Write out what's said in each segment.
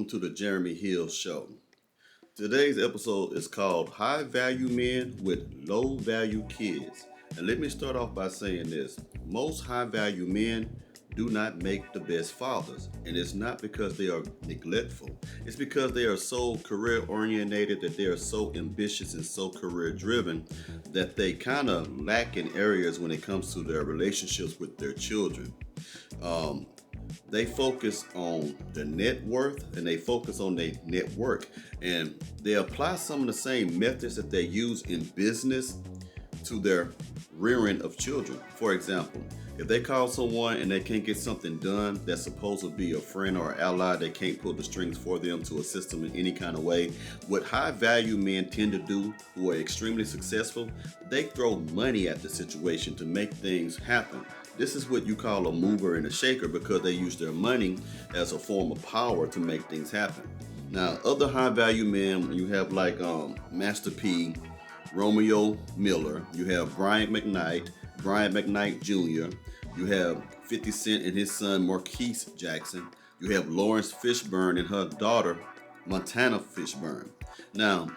to the Jeremy Hill Show. Today's episode is called High Value Men with Low Value Kids. And let me start off by saying this. Most high value men do not make the best fathers. And it's not because they are neglectful. It's because they are so career oriented, that they are so ambitious and so career driven that they kind of lack in areas when it comes to their relationships with their children. They focus on their net worth and they focus on their network, and they apply some of the same methods that they use in business to their rearing of children. For example, if they call someone and they can't get something done that's supposed to be a friend or ally, they can't pull the strings for them to assist them in any kind of way. What high value men tend to do, who are extremely successful, they throw money at the situation to make things happen. This is what you call a mover and a shaker, because they use their money as a form of power to make things happen. Now, other high value men, you have like Master P, Romeo Miller, you have Brian McKnight Jr., you have 50 Cent and his son Marquise Jackson, you have Lawrence Fishburne and her daughter Montana Fishburne. Now,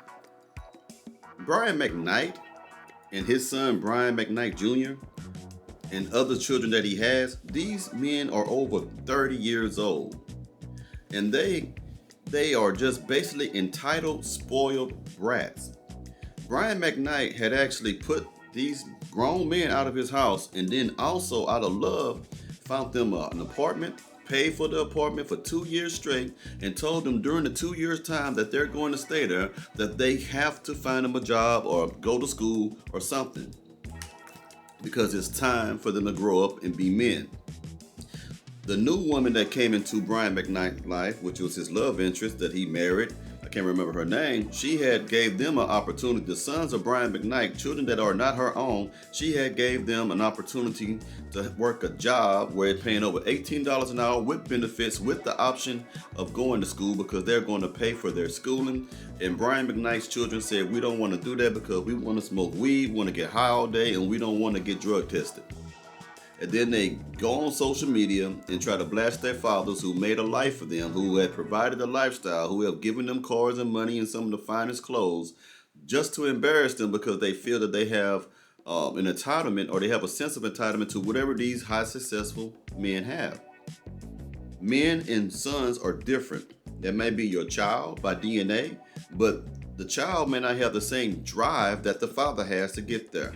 Brian McKnight and his son Brian McKnight Jr. and other children that he has, these men are over 30 years old. And they are just basically entitled, spoiled brats. Brian McKnight had actually put these grown men out of his house, and then also out of love found them an apartment, paid for the apartment for 2 years straight, and told them during the 2 years time that they're going to stay there, that they have to find them a job or go to school or something, because it's time for them to grow up and be men. The new woman that came into Brian McKnight's life, which was his love interest that he married, I can't remember her name, she had gave them an opportunity. The sons of Brian McKnight, children that are not her own, she had gave them an opportunity to work a job where it's paying over $18 an hour with benefits, with the option of going to school, because they're going to pay for their schooling. And Brian McKnight's children said, we don't want to do that because we want to smoke weed, want to get high all day, and we don't want to get drug tested. And then they go on social media and try to blast their fathers who made a life for them, who had provided a lifestyle, who have given them cars and money and some of the finest clothes, just to embarrass them, because they feel that they have an entitlement, or they have a sense of entitlement to whatever these high successful men have. Men and sons are different. That may be your child by DNA, but the child may not have the same drive that the father has to get there.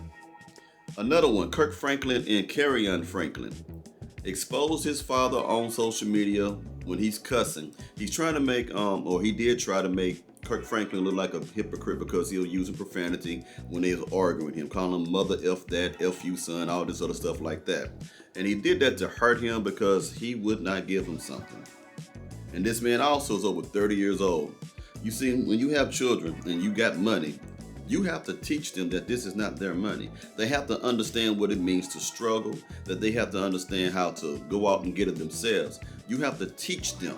Another one, Kirk Franklin and Carrion Franklin, exposed his father on social media when he's cussing. He's trying to make, or he did try to make Kirk Franklin look like a hypocrite, because he was using profanity when they was arguing with him, calling him mother, F that, F you son, all this other stuff like that. And he did that to hurt him because he would not give him something. And this man also is over 30 years old. You see, when you have children and you got money, you have to teach them that this is not their money. They have to understand what it means to struggle, that they have to understand how to go out and get it themselves. You have to teach them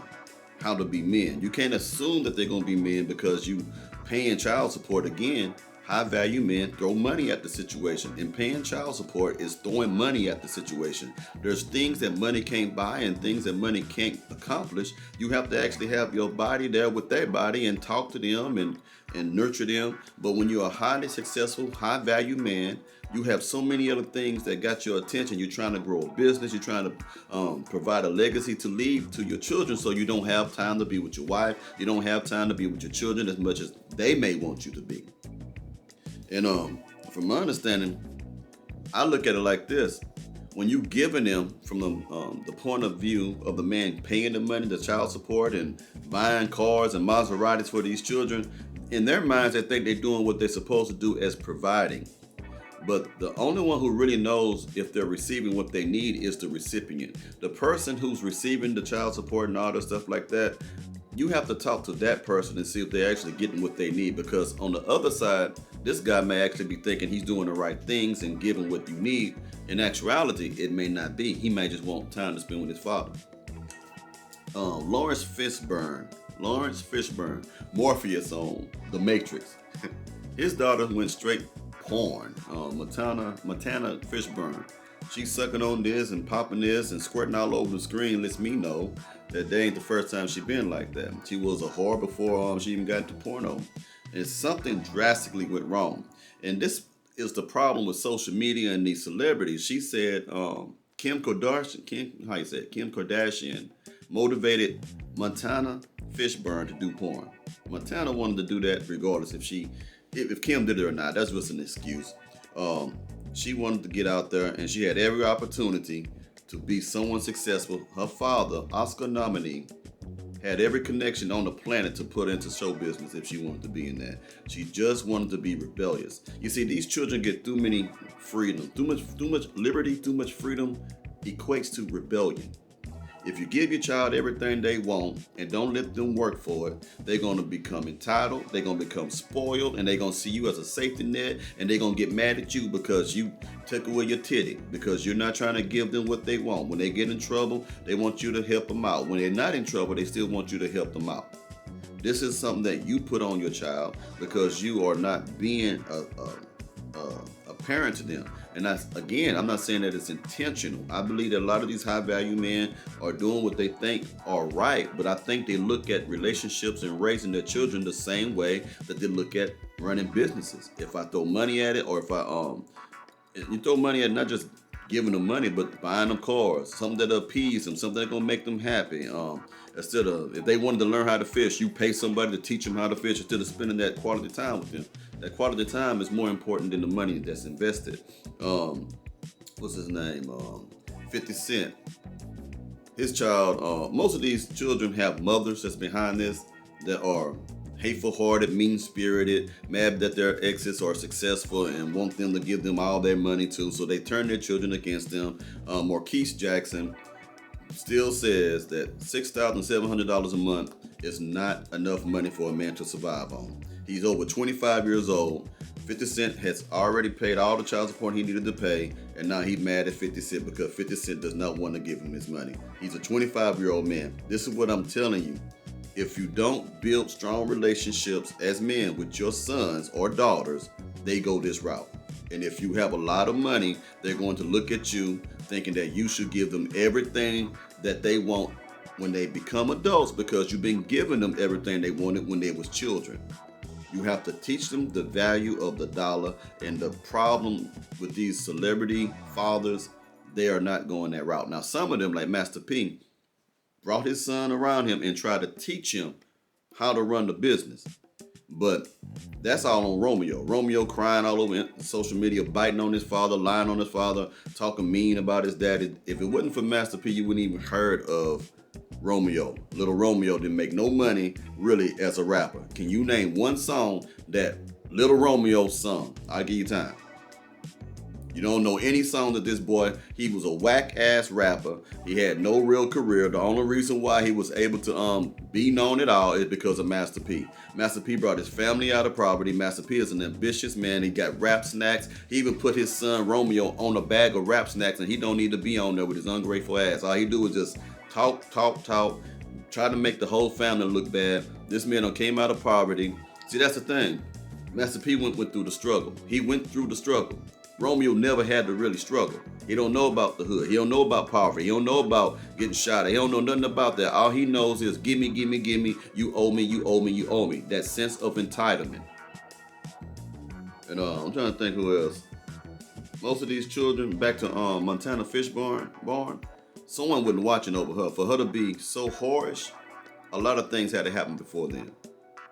how to be men. You can't assume that they're going to be men because you paying child support. Again, high value men throw money at the situation, and paying child support is throwing money at the situation. There's things that money can't buy and things that money can't accomplish. You have to actually have your body there with their body and talk to them and nurture them. But when you're a highly successful, high value man, you have so many other things that got your attention. You're trying to grow a business. You're trying to provide a legacy to leave to your children, so you don't have time to be with your wife. You don't have time to be with your children as much as they may want you to be. And from my understanding, I look at it like this. When you giving them from the point of view of the man paying the money, the child support, and buying cars and Maseratis for these children, in their minds, they think they're doing what they're supposed to do as providing. But the only one who really knows if they're receiving what they need is the recipient. The person who's receiving the child support and all that stuff like that, you have to talk to that person and see if they're actually getting what they need. Because on the other side, this guy may actually be thinking he's doing the right things and giving what you need. In actuality, it may not be. He may just want time to spend with his father. Lawrence Fishburne, Morpheus on The Matrix. His daughter went straight porn. Montana Fishburne. She's sucking on this and popping this and squirting all over the screen. Lets me know that ain't the first time she been like that. She was a whore before she even got into porno. And something drastically went wrong. And this is the problem with social media and these celebrities. She said Kim Kardashian motivated Montana Fishburne to do porn. Montana wanted to do that regardless if Kim did it or not. That's just an excuse. She wanted to get out there, and she had every opportunity to be someone successful. Her father, Oscar nominee, had every connection on the planet to put into show business if she wanted to be in that. She just wanted to be rebellious. You see, these children get too many freedom, too much liberty, too much freedom equates to rebellion. If you give your child everything they want and don't let them work for it, they're going to become entitled, they're going to become spoiled, and they're going to see you as a safety net, and they're going to get mad at you because you took away your titty, because you're not trying to give them what they want. When they get in trouble, they want you to help them out. When they're not in trouble, they still want you to help them out. This is something that you put on your child because you are not being a parent to them. And again, I'm not saying that it's intentional. I believe that a lot of these high value men are doing what they think are right, but I think they look at relationships and raising their children the same way that they look at running businesses. If I throw money at it, or if you throw money at not just giving them money, but buying them cars, something that'll appease them, something that's gonna make them happy. Instead of, if they wanted to learn how to fish, you pay somebody to teach them how to fish instead of spending that quality time with them. That quality time is more important than the money that's invested. What's his name? 50 Cent. His child, most of these children have mothers that's behind this that are hateful-hearted, mean-spirited, mad that their exes are successful and want them to give them all their money too, so they turn their children against them. Marquise Jackson still says that $6,700 a month is not enough money for a man to survive on. He's over 25 years old. 50 Cent has already paid all the child support he needed to pay, and now he's mad at 50 Cent because 50 Cent does not want to give him his money. He's a 25-year-old man. This is what I'm telling you. If you don't build strong relationships as men with your sons or daughters, they go this route. And if you have a lot of money, they're going to look at you thinking that you should give them everything that they want when they become adults because you've been giving them everything they wanted when they was children. You have to teach them the value of the dollar, and the problem with these celebrity fathers, they are not going that route. Now, some of them, like Master P, brought his son around him and tried to teach him how to run the business. But that's all on Romeo. Romeo crying all over social media, biting on his father, lying on his father, talking mean about his daddy. If it wasn't for Master P, you wouldn't even heard of Romeo. Little Romeo didn't make no money really as a rapper. Can you name one song that Little Romeo sung? I'll give you time. You don't know any song that this boy, he was a whack-ass rapper. He had no real career. The only reason why he was able to be known at all is because of Master P. Master P brought his family out of poverty. Master P is an ambitious man. He got rap snacks. He even put his son Romeo on a bag of rap snacks, and he don't need to be on there with his ungrateful ass. All he do is just talk, try to make the whole family look bad. This man came out of poverty. See, that's the thing. Master P went through the struggle. He went through the struggle. Romeo never had to really struggle. He don't know about the hood. He don't know about poverty. He don't know about getting shot at. He don't know nothing about that. All he knows is gimme, gimme, gimme. You owe me, you owe me, you owe me. That sense of entitlement. And I'm trying to think who else. Most of these children, back to Montana Fishburne, someone wasn't watching over her. For her to be so whorish, a lot of things had to happen before then.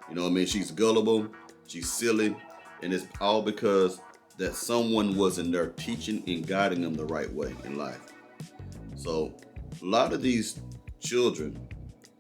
You know what I mean? She's gullible, she's silly, and it's all because that someone was in there teaching and guiding them the right way in life. So a lot of these children,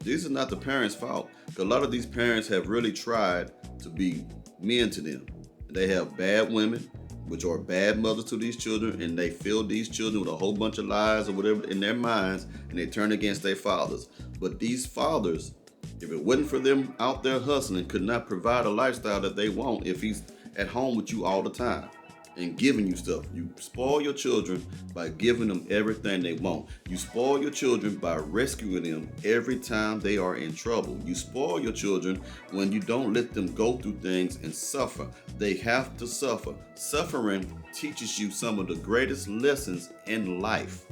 these are not the parents' fault. A lot of these parents have really tried to be men to them. They have bad women, which are bad mothers to these children, and they fill these children with a whole bunch of lies or whatever in their minds, and they turn against their fathers. But these fathers, if it wasn't for them out there hustling, could not provide a lifestyle that they want if he's at home with you all the time and giving you stuff. You spoil your children by giving them everything they want. You spoil your children by rescuing them every time they are in trouble. You spoil your children when you don't let them go through things and suffer. They have to suffer. Suffering teaches you some of the greatest lessons in life.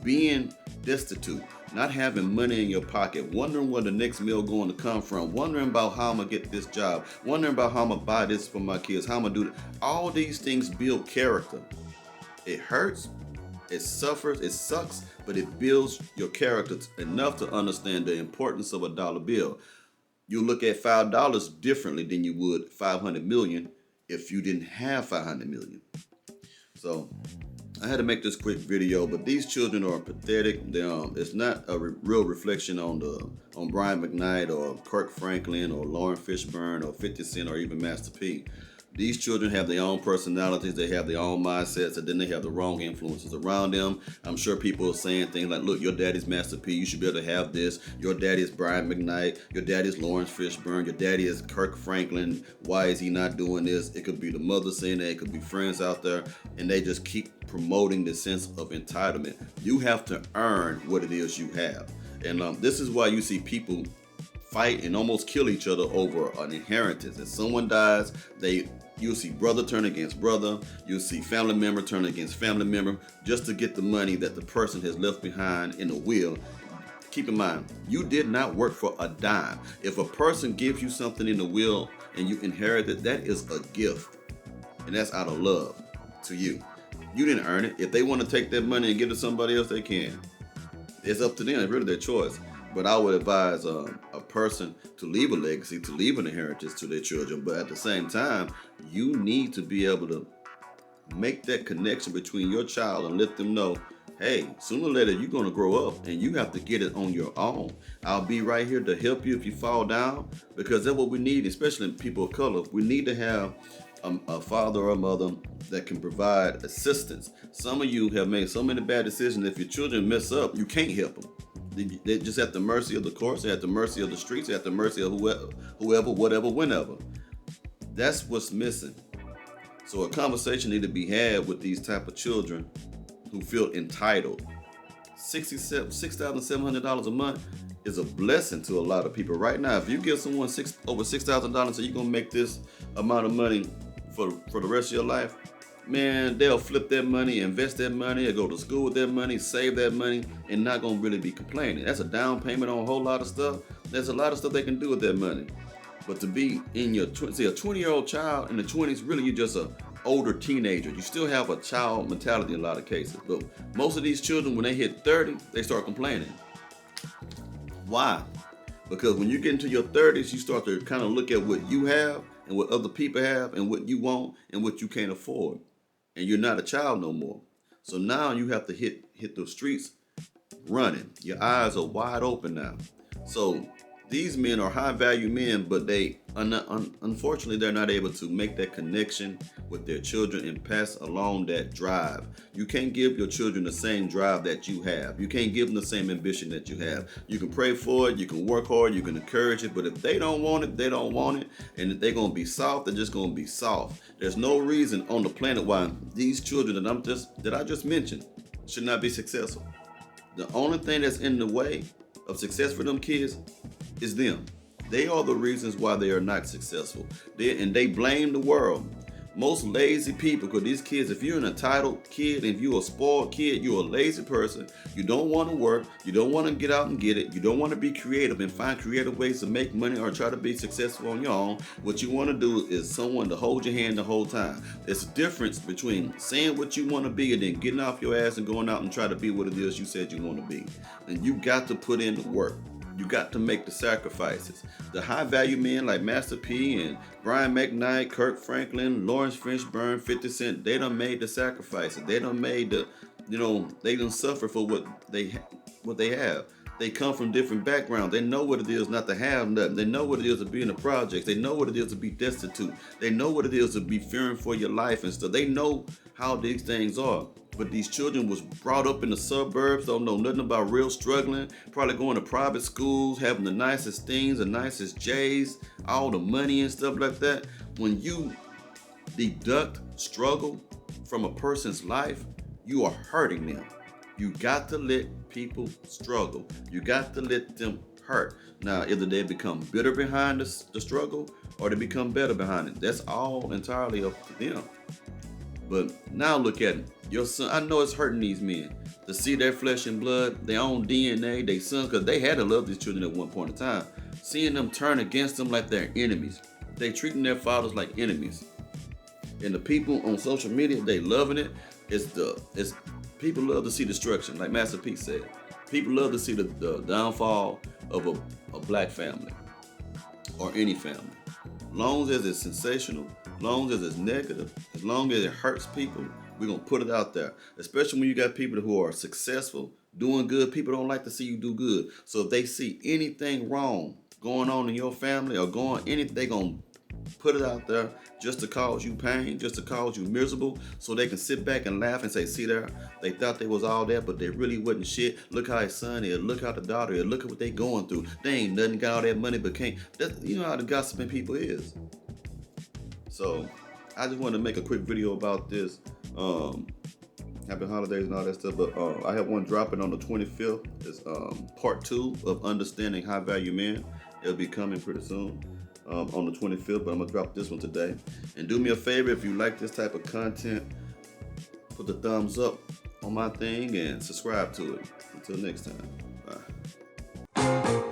Being destitute, not having money in your pocket, wondering where the next meal going to come from, wondering about how I'm going to get this job, wondering about how I'm going to buy this for my kids, how I'm going to do it. All these things build character. It hurts, it suffers, it sucks, but it builds your character enough to understand the importance of a dollar bill. You look at $5 differently than you would 500 million if you didn't have 500 million. So I had to make this quick video, but these children are pathetic. It's not a real reflection on Brian McKnight or Kirk Franklin or Lauren Fishburne or 50 Cent or even Master P. These children have their own personalities, they have their own mindsets, and then they have the wrong influences around them. I'm sure people are saying things like, look, your daddy's Master P, you should be able to have this. Your daddy is Brian McKnight, your daddy is Lawrence Fishburne, your daddy is Kirk Franklin. Why is he not doing this? It could be the mother saying that, it could be friends out there, and they just keep promoting the sense of entitlement. You have to earn what it is you have. And this is why you see people fight and almost kill each other over an inheritance. If someone dies, you'll see brother turn against brother, you'll see family member turn against family member just to get the money that the person has left behind in a will. Keep in mind, you did not work for a dime. If a person gives you something in the will and you inherit it, that is a gift, and that's out of love to you. You didn't earn it. If they want to take that money and give it to somebody else, they can. It's up to them. It's really their choice. But I would advise a person to leave a legacy, to leave an inheritance to their children. But at the same time, you need to be able to make that connection between your child and let them know, hey, sooner or later you're going to grow up and you have to get it on your own. I'll be right here to help you if you fall down, because that's what we need, especially in people of color. We need to have a father or a mother that can provide assistance. Some of you have made so many bad decisions. If your children mess up, you can't help them. They're just at the mercy of the courts, they're at the mercy of the streets, they're at the mercy of whoever, whatever, whenever. That's what's missing. So a conversation need to be had with these type of children who feel entitled. $6,700 a month is a blessing to a lot of people. Right now, if you give someone over $6,000 and say you're gonna make this amount of money for the rest of your life, man, they'll flip that money, invest that money, or go to school with that money, save that money, and not gonna really be complaining. That's a down payment on a whole lot of stuff. There's a lot of stuff they can do with that money. But to be in your a 20-year-old child in the 20s, really you're just an older teenager. You still have a child mentality in a lot of cases. But most of these children, when they hit 30, they start complaining. Why? Because when you get into your 30s, you start to kind of look at what you have and what other people have and what you want and what you can't afford. And you're not a child no more. So now you have to hit the streets running. Your eyes are wide open now. So these men are high value men, but they unfortunately they're not able to make that connection with their children and pass along that drive. You can't give your children the same drive that you have. You can't give them the same ambition that you have. You can pray for it, you can work hard, you can encourage it, but if they don't want it, they don't want it. And if they're gonna be soft, they're just gonna be soft. There's no reason on the planet why these children that I just mentioned should not be successful. The only thing that's in the way of success for them kids is them. They are the reasons why they are not successful. They blame the world. Most lazy people, because these kids, if you're an entitled kid, if you're a spoiled kid, you're a lazy person, you don't want to work, you don't want to get out and get it, you don't want to be creative and find creative ways to make money or try to be successful on your own. What you want to do is someone to hold your hand the whole time. There's a difference between saying what you want to be and then getting off your ass and going out and try to be what it is you said you want to be. And you got to put in the work. You got to make the sacrifices. The high value men like Master P and Brian McKnight, Kirk Franklin, Lawrence Fishburne, 50 Cent, they done made the sacrifices. They done made they done suffer for what they have. They come from different backgrounds. They know what it is not to have nothing. They know what it is to be in the projects. They know what it is to be destitute. They know what it is to be fearing for your life and stuff. They know how these things are. But these children was brought up in the suburbs, don't know nothing about real struggling, probably going to private schools, having the nicest things, the nicest J's, all the money and stuff like that. When you deduct struggle from a person's life, you are hurting them. You got to let people struggle. You got to let them hurt. Now, either they become bitter behind the struggle or they become better behind it. That's all entirely up to them. But now look at it. Your son, I know it's hurting these men to see their flesh and blood, their own DNA, their sons, because they had to love these children at one point in time. Seeing them turn against them like they're enemies. They treating their fathers like enemies. And the people on social media, they loving it. It's people love to see destruction, like Master P said. People love to see the downfall of a black family or any family. Long as it's sensational, long as it's negative, as long as it hurts people, we're gonna put it out there. Especially when you got people who are successful, doing good. People don't like to see you do good. So if they see anything wrong going on in your family or going anything, they gonna put it out there just to cause you pain, just to cause you miserable, so they can sit back and laugh and say, see there, they thought they was all that, but they really wasn't shit. Look how his son is, look how the daughter is, look at what they going through. They ain't nothing, got all that money, but can't. You know how the gossiping people is. So I just wanted to make a quick video about this. Happy holidays and all that stuff, but I have one dropping on the 25th. It's part 2 of Understanding High Value Men. It'll be coming pretty soon. On the 25th, but I'm gonna drop this one today. And do me a favor, if you like this type of content, put the thumbs up on my thing and subscribe to it. Until next time, bye.